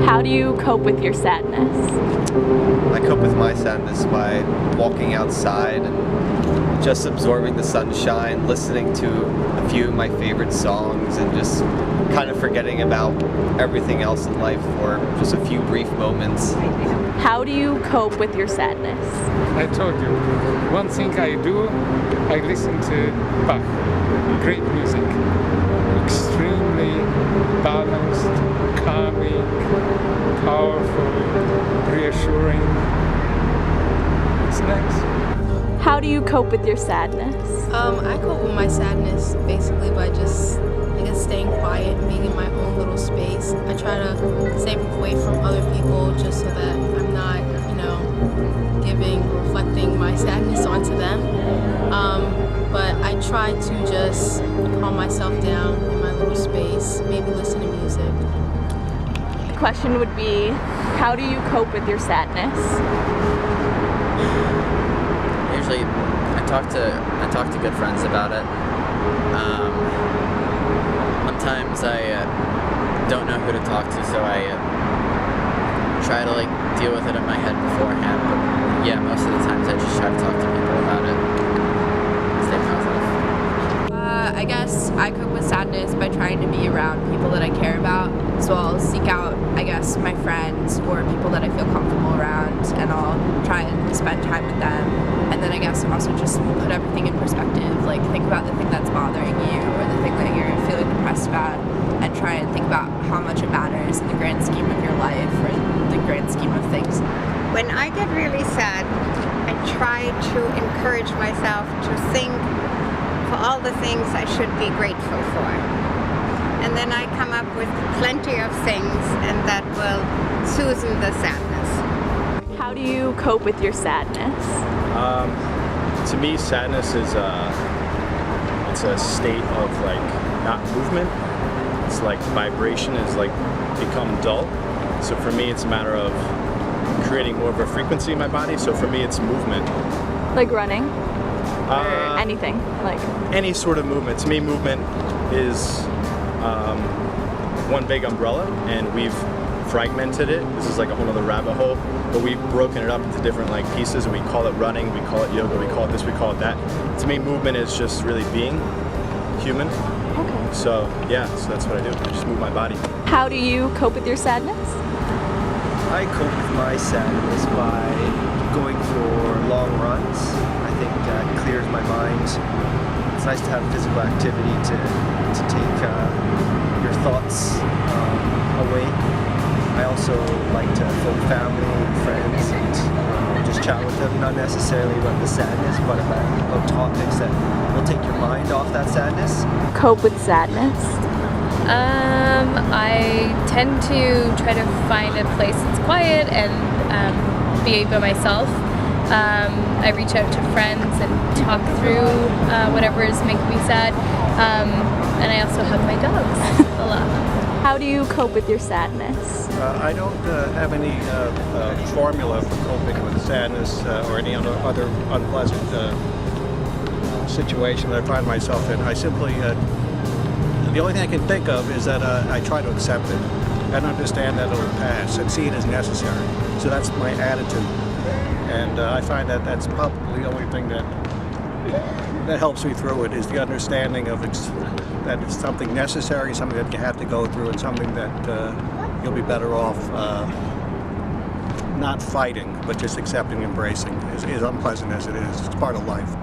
How do you cope with your sadness? I cope with my sadness by walking outside and just absorbing the sunshine, listening to a few of my favorite songs, and just kind of forgetting about everything else in life for just a few brief moments. How do you cope with your sadness? I told you, one thing I do, I listen to Bach. Great music. Extremely balanced, calming, powerful, reassuring. It's nice. How do you cope with your sadness? I cope with my sadness basically by just, I guess, staying quiet and being in my own little space. I try to stay away from other people just so that I'm not, reflecting my sadness onto them. But I try to just calm myself down in my little space, maybe listen to music. The question would be, how do you cope with your sadness? Usually, I talk to good friends about it. Sometimes I don't know who to talk to, so I try to deal with it in my head beforehand. But yeah, most of the times I just try to talk to people about it. Stay positive. I guess I cope with sadness by trying to be around people that I care about. So I'll seek out, I guess, my friends or people that I feel comfortable around, and I'll try and spend time with them. And then I guess also just put everything in perspective, like think about the thing that's bothering you or the thing that you're feeling depressed about, and try and think about how much it matters in the grand scheme of your life or the grand scheme of things. When I get really sad, I try to encourage myself to think for all the things I should be grateful for. And then I come up with plenty of things, and that will soothe the sadness. How do you cope with your sadness? To me, sadness is it's a state of not movement. It's like vibration is become dull. So for me, it's a matter of creating more of a frequency in my body. So for me, it's movement. Like running? Or anything? Any sort of movement. To me, movement is one big umbrella, and we've fragmented it. This is like a whole other rabbit hole, but we've broken it up into different pieces, and we call it running, we call it yoga, we call it this, we call it that. To me, movement is just really being human. Okay. So that's what I do. I just move my body. How do you cope with your sadness? I cope with my sadness by going for long runs. I think that clears my mind. It's nice to have physical activity to take your thoughts away. I also like to phone family and friends and just chat with them, not necessarily about the sadness, but about topics that will take your mind off that sadness. Cope with sadness? I tend to try to find a place that's quiet and be by myself. I reach out to friends and talk through whatever is making me sad. And I also hug my dogs a lot. How do you cope with your sadness? I don't have any formula for coping with sadness or any other unpleasant situation that I find myself in. I simply, the only thing I can think of is that I try to accept it and understand that it'll pass and see it as necessary. So that's my attitude. And I find that that's probably the only thing that helps me through it, is the understanding of that it's something necessary, something that you have to go through, and something that you'll be better off not fighting, but just accepting, embracing, as unpleasant as it is. It's part of life.